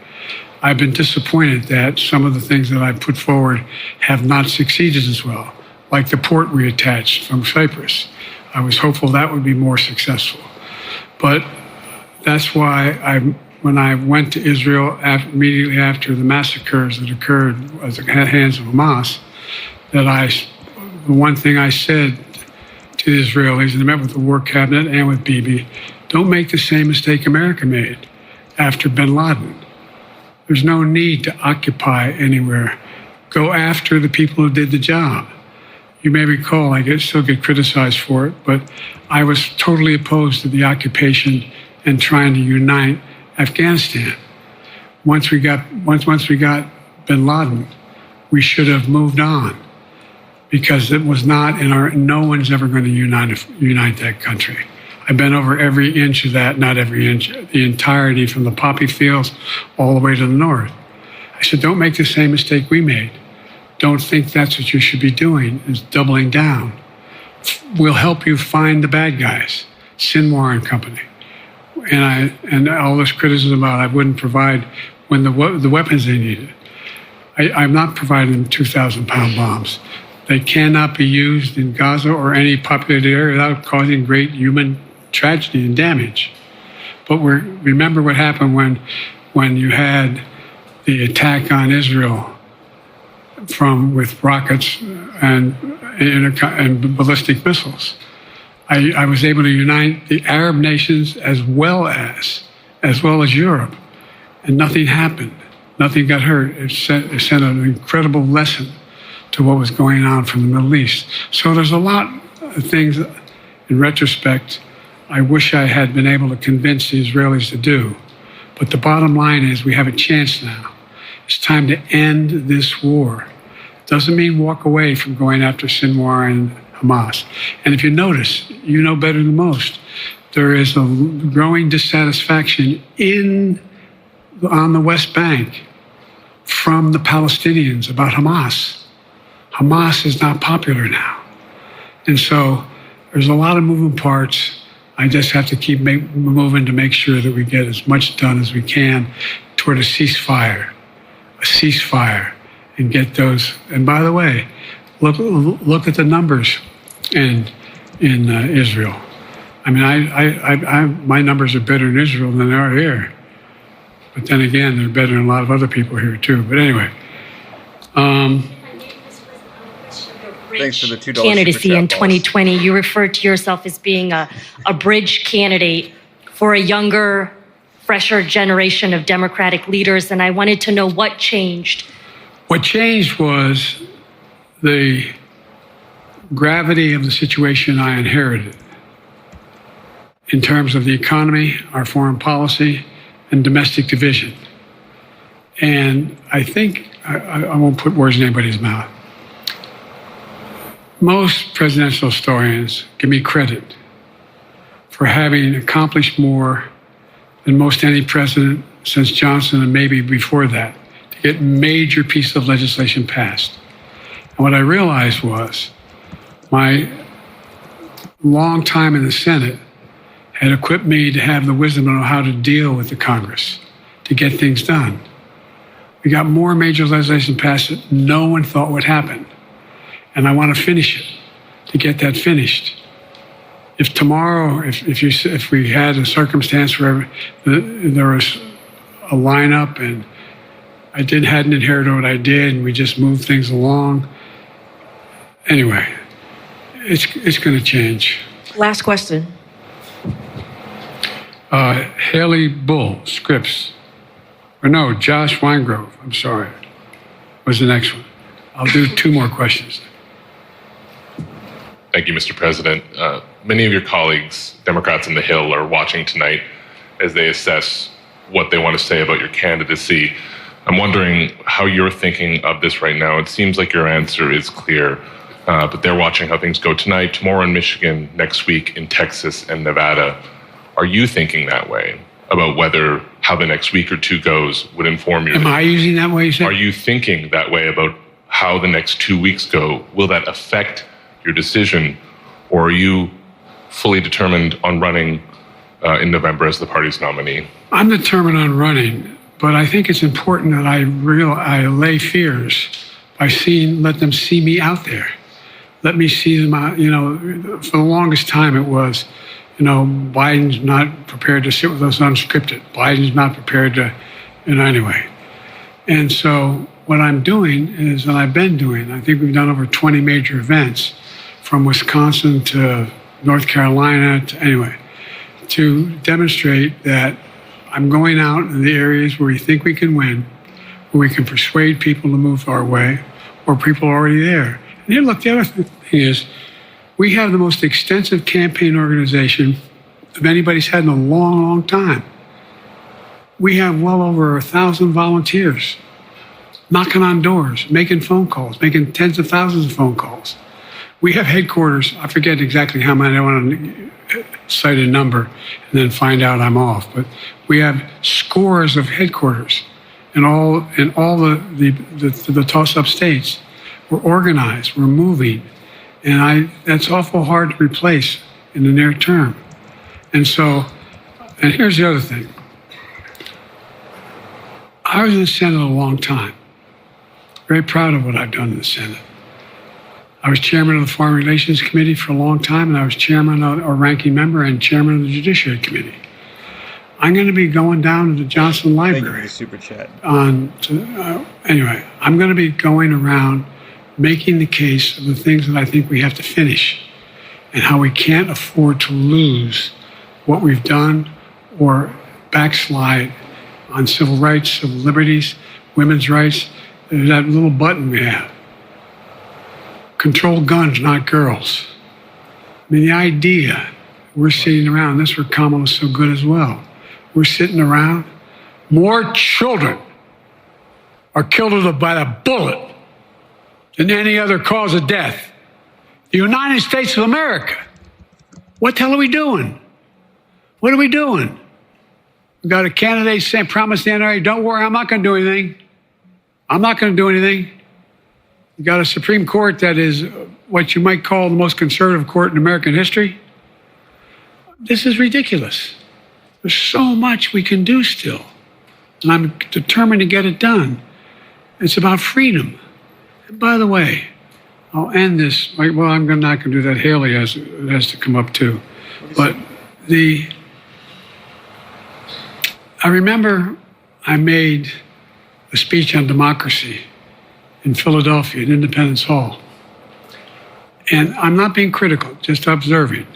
Speaker 2: I've been disappointed that some of the things that I put forward have not succeeded as well, like the port we attached from Cyprus. I was hopeful that would be more successful. But that's why when I went to Israel immediately after the massacres that occurred at the hands of Hamas, the one thing I said to the Israelis, and I met with the War Cabinet and with Bibi, don't make the same mistake America made after bin Laden. There's no need to occupy anywhere. Go after the people who did the job. You may recall, I still get criticized for it, but I was totally opposed to the occupation and trying to unite Afghanistan. Once we got bin Laden, we should have moved on, because it was not no one's ever going to unite that country. I've been over every inch of that, not every inch, the entirety from the poppy fields all the way to the north. I said, don't make the same mistake we made. Don't think that's what you should be doing, is doubling down. We'll help you find the bad guys, Sinwar and company. And all this criticism about I wouldn't provide when the weapons they needed. I'm not providing them 2,000-pound bombs. They cannot be used in Gaza or any populated area without causing great human tragedy and damage. But remember what happened when you had the attack on Israel with rockets and ballistic missiles. I was able to unite the Arab nations as well as Europe, and nothing happened. Nothing got hurt. It sent an incredible lesson to what was going on from the Middle East. So there's a lot of things, in retrospect, I wish I had been able to convince the Israelis to do. But the bottom line is we have a chance now. It's time to end this war. Doesn't mean walk away from going after Sinwar and Hamas. And if you notice, you know better than most, there is a growing dissatisfaction on the West Bank from the Palestinians about Hamas. Hamas is not popular now. And so there's a lot of moving parts. I just have to keep moving to make sure that we get as much done as we can toward a ceasefire, and get those. And by the way, look at the numbers in Israel. I mean, my numbers are better in Israel than they are here. But then again, they're better than a lot of other people here too. But anyway.
Speaker 3: Thanks for the $2
Speaker 11: candidacy in 2020. You referred to yourself as being a bridge candidate for a younger, fresher generation of Democratic leaders, and I wanted to know what changed.
Speaker 2: What changed was the gravity of the situation I inherited in terms of the economy, our foreign policy, and domestic division. And I think, I won't put words in anybody's mouth, most presidential historians give me credit for having accomplished more than most any president since Johnson and maybe before that to get major pieces of legislation passed. And what I realized was my long time in the Senate had equipped me to have the wisdom to know how to deal with the Congress to get things done. We got more major legislation passed that no one thought would happen. And I want to finish it, to get that finished. If tomorrow, if we had a circumstance where there was a lineup and I hadn't inherited what I did and we just moved things along, anyway, it's going to change.
Speaker 12: Last question.
Speaker 2: Haley Bull, Scripps. Or no, Josh Weingrove, I'm sorry, was the next one. I'll do 2 more questions.
Speaker 13: Thank you, Mr. President. Many of your colleagues, Democrats on the Hill, are watching tonight as they assess what they want to say about your candidacy. I'm wondering how you're thinking of this right now. It seems like your answer is clear, but they're watching how things go tonight, tomorrow in Michigan, next week in Texas and Nevada. Are you thinking that way about how the next week or 2 goes would inform your...
Speaker 2: Am I using that way, you said?
Speaker 13: Are you thinking that way about how the next 2 weeks go? Will that affect your decision, or are you fully determined on running in November as the party's nominee?
Speaker 2: I'm determined on running, but I think it's important that I allay fears by let them see me out there. Let me see them out. For the longest time it was, Biden's not prepared to sit with us unscripted. Biden's not prepared to, anyway. And so what I'm doing is, and I've been doing, I think we've done over 20 major events from Wisconsin to North Carolina to demonstrate that I'm going out in the areas where we think we can win, where we can persuade people to move our way, or people are already there. And here, look, the other thing is, we have the most extensive campaign organization of anybody's had in a long, long time. We have well over 1,000 volunteers knocking on doors, making phone calls, making tens of thousands of phone calls. We have headquarters. I forget exactly how many. I don't want to cite a number and then find out I'm off. But we have scores of headquarters in all the toss-up states. We're organized. We're moving. And that's awful hard to replace in the near term. And here's the other thing. I was in the Senate a long time. Very proud of what I've done in the Senate. I was chairman of the Foreign Relations Committee for a long time, and I was chairman or ranking member and chairman of the Judiciary Committee. I'm going to be going down to the Johnson Library.
Speaker 3: Thank you for the super chat.
Speaker 2: I'm going to be going around making the case of the things that I think we have to finish and how we can't afford to lose what we've done or backslide on civil rights, civil liberties, women's rights. There's that little button we have. Control guns, not girls. I mean, the idea We're sitting around. That's where Kamala's so good as well. We're sitting around. More children are killed by a bullet than any other cause of death. The United States of America. What the hell are we doing? What are we doing? We got a candidate saying, promise the NRA, don't worry, I'm not going to do anything. I'm not going to do anything. We got a Supreme Court that is what you might call the most conservative court in American history. This is ridiculous. There's so much we can do still. And I'm determined to get it done. It's about freedom. And by the way, I'll end this. Well, I'm not going to do that. Haley has to come up too. But I remember I made a speech on democracy in Philadelphia at Independence Hall. And I'm not being critical, just observing.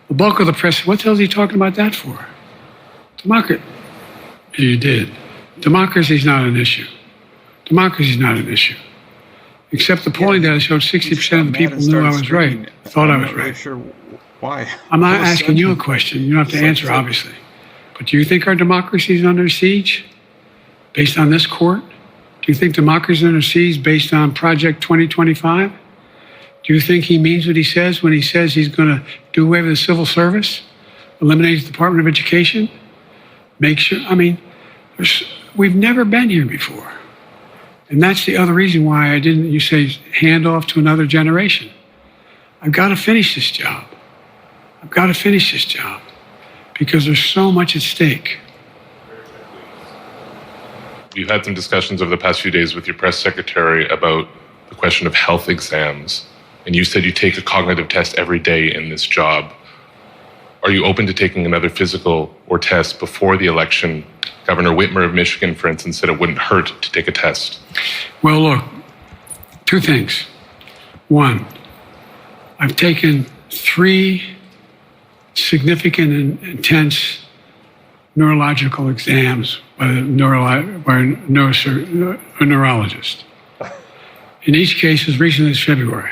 Speaker 2: The bulk of the press, what the hell is he talking about that for? Democracy. You did. Democracy is not an issue. Democracy is not an issue. Except the polling data showed 60% of the people knew I was right, thought I was right.
Speaker 3: Sure why.
Speaker 2: I'm not asking you a question. You don't have to answer, obviously. But do you think our democracy is under siege based on this court? Do you think democracy is under siege based on Project 2025? Do you think he means what he says when he says he's going to do away with the civil service, eliminate the Department of Education, make sure? I mean, we've never been here before. And that's the other reason why you say, hand off to another generation. I've got to finish this job. I've got to finish this job because there's so much at stake.
Speaker 13: You've had some discussions over the past few days with your press secretary about the question of health exams. And you said you take a cognitive test every day in this job. Are you open to taking another physical or test before the election? Governor Whitmer of Michigan, for instance, said it wouldn't hurt to take a test.
Speaker 2: Well, look, two things. One, I've taken 3 significant and intense neurological exams by a neurologist. In each case, as recently as February.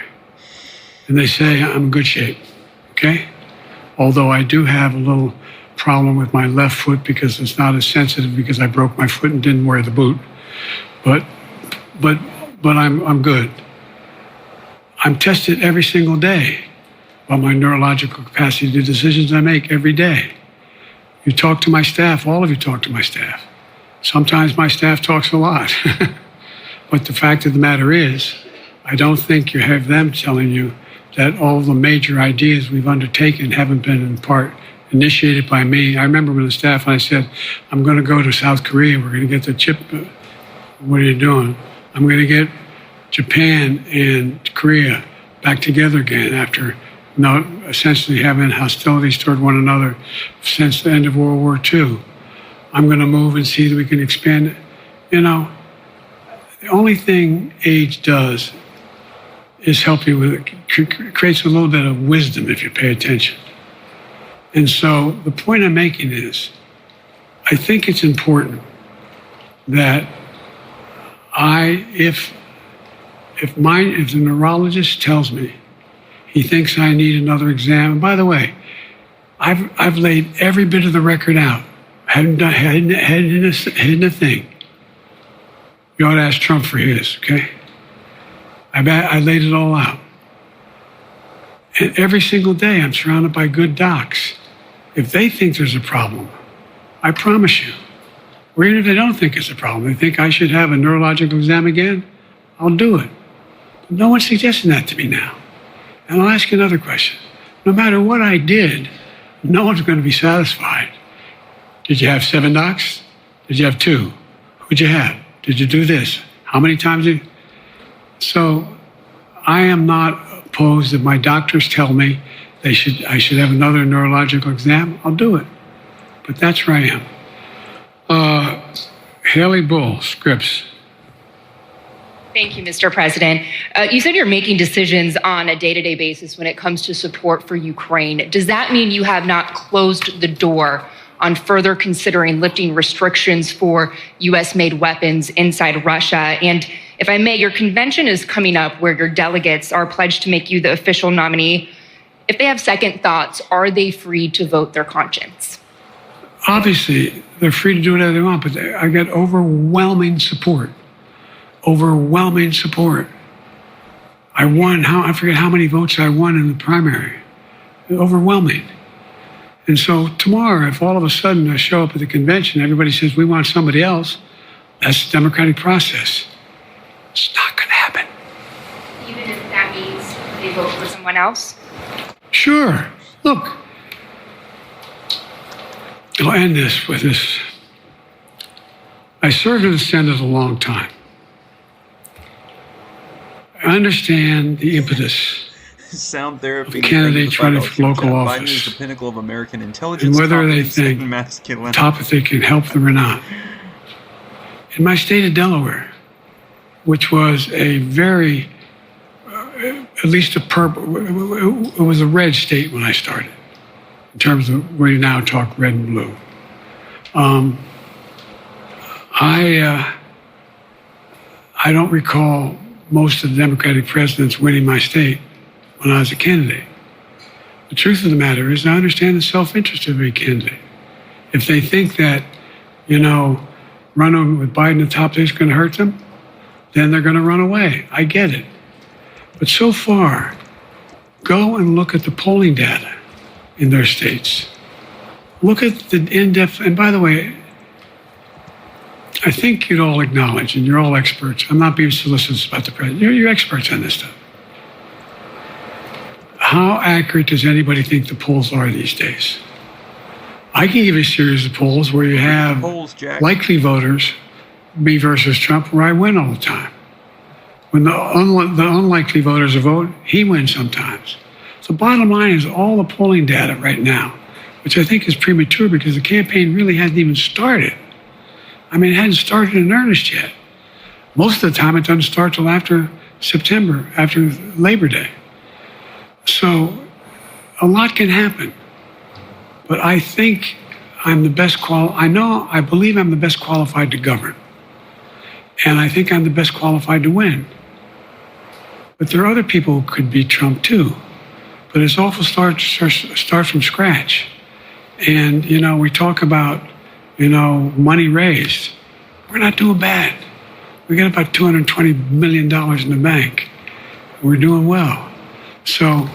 Speaker 2: And they say I'm in good shape, okay? Although I do have a little problem with my left foot because it's not as sensitive because I broke my foot and didn't wear the boot. But I'm good. I'm tested every single day about my neurological capacity to do decisions I make every day. You talk to my staff, all of you talk to my staff. Sometimes my staff talks a lot. But the fact of the matter is, I don't think you have them telling you that all the major ideas we've undertaken haven't been in part initiated by me. I remember when the staff, I said, I'm going to go to South Korea. We're going to get the chip. What are you doing? I'm going to get Japan and Korea back together again after essentially having hostilities toward one another since the end of World War II. I'm going to move and see that we can expand it. You know, the only thing age does is help you with it, creates a little bit of wisdom if you pay attention. And so the point I'm making is, I think it's important that if the neurologist tells me he thinks I need another exam, and by the way, I've laid every bit of the record out, hadn't hidden a thing. You ought to ask Trump for his, okay? I laid it all out. And every single day I'm surrounded by good docs. If they think there's a problem, I promise you, or even if they don't think it's a problem, they think I should have a neurological exam again, I'll do it. But no one's suggesting that to me now. And I'll ask you another question. No matter what I did, no one's going to be satisfied. Did you have 7 docs? Did you have 2? Who'd you have? Did you do this? How many times did you? So I am not opposed if my doctors tell me I should have another neurological exam, I'll do it. But that's where I am. Haley Bull, Scripps.
Speaker 12: Thank you, Mr. President. You said you're making decisions on a day-to-day basis when it comes to support for Ukraine. Does that mean you have not closed the door on further considering lifting restrictions for U.S.-made weapons inside Russia? And if I may, your convention is coming up where your delegates are pledged to make you the official nominee If they have second thoughts, are they free to vote their conscience?
Speaker 2: Obviously, they're free to do whatever they want, but I got overwhelming support. Overwhelming support. I won, I forget how many votes I won in the primary. Overwhelming. And so tomorrow, if all of a sudden I show up at the convention, everybody says, we want somebody else, that's the democratic process. It's not going to happen.
Speaker 12: Even if that means they vote for someone else?
Speaker 2: Sure. Look, I'll end this with this. I served in the Senate a long time. I understand the impetus
Speaker 3: Sound therapy.
Speaker 2: of candidates running for local
Speaker 3: Biden is the
Speaker 2: office
Speaker 3: pinnacle of American intelligence.
Speaker 2: and whether they
Speaker 3: competence, and
Speaker 2: think
Speaker 3: masculinity.
Speaker 2: if they can help them or not. In my state of Delaware, which was a very, at least it was a red state when I started, in terms of where you now talk red and blue. I don't recall most of the Democratic presidents winning my state when I was a candidate. The truth of the matter is, I understand the self-interest of a candidate. If they think that, running with Biden at the top is going to hurt them, then they're going to run away. I get it. But so far, go and look at the polling data in their states. Look at the in-depth, and by the way, I think you'd all acknowledge, and you're all experts. I'm not being solicitous about the president. You're experts on this stuff. How accurate does anybody think the polls are these days? I can give you a series of polls where you have likely voters, me versus Trump, where I win all the time. When the unlikely voters vote, he wins sometimes. So bottom line is all the polling data right now, which I think is premature because the campaign really hasn't even started. I mean, it hadn't started in earnest yet. Most of the time, it doesn't start till after September, after Labor Day. So a lot can happen. But I think I'm the best I believe I'm the best qualified to govern. And I think I'm the best qualified to win. But there are other people who could beat Trump too. But it's awful start from scratch. And, we talk about, money raised. We're not doing bad. We got about $220 million in the bank. We're doing well. So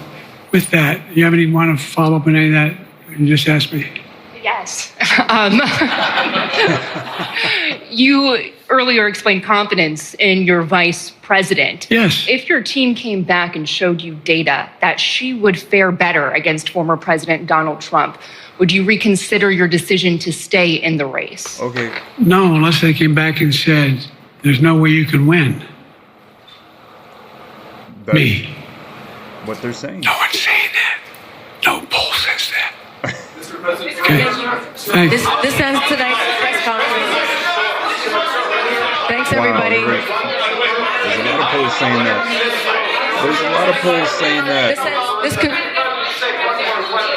Speaker 2: with that, you have any want to follow up on any of that you just asked me?
Speaker 12: Yes. You earlier explained confidence in your vice president.
Speaker 2: Yes.
Speaker 12: If your team came back and showed you data that she would fare better against former President Donald Trump, would you reconsider your decision to stay in the race?
Speaker 3: Okay.
Speaker 2: No, unless they came back and said, there's no way you can win. Me.
Speaker 3: What they're saying.
Speaker 2: No one's saying that. No poll says that.
Speaker 14: Mr. President,
Speaker 2: okay. Thanks.
Speaker 15: This ends tonight's press conference. Thanks, everybody.
Speaker 3: Wow, there's a lot of polls saying that. There's a lot of polls saying that.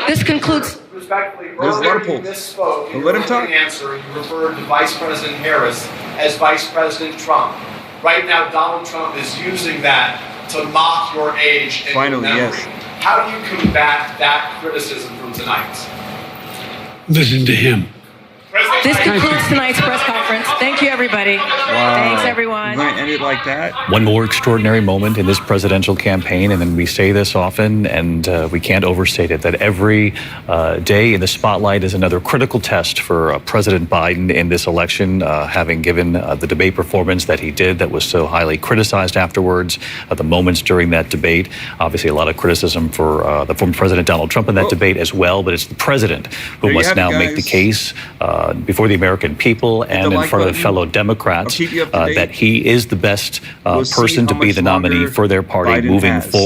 Speaker 15: This concludes.
Speaker 14: Respectfully,
Speaker 3: there's a lot of
Speaker 14: you
Speaker 3: polls.
Speaker 14: misspoke.
Speaker 3: Let him talk.
Speaker 14: Answer. You referred to Vice President Harris as Vice President Trump. Right now, Donald Trump is using that to mock your age and
Speaker 3: Finally,
Speaker 14: your memory.
Speaker 3: yes.
Speaker 14: How do you combat that criticism from tonight?
Speaker 2: Listen to him.
Speaker 15: This concludes tonight's press conference. Thank you, everybody.
Speaker 3: Wow.
Speaker 15: Thanks, everyone.
Speaker 3: You're going to end it like that?
Speaker 1: One more extraordinary moment in this presidential campaign, and then we say this often, and we can't overstate it, that every day in the spotlight is another critical test for President Biden in this election, having given the debate performance that he did that was so highly criticized afterwards, the moments during that debate. Obviously, a lot of criticism for the former President Donald Trump in that debate as well, but it's the president who must now make the case before the American people and in front of fellow Democrats that he is the best person to be the nominee for their party moving forward.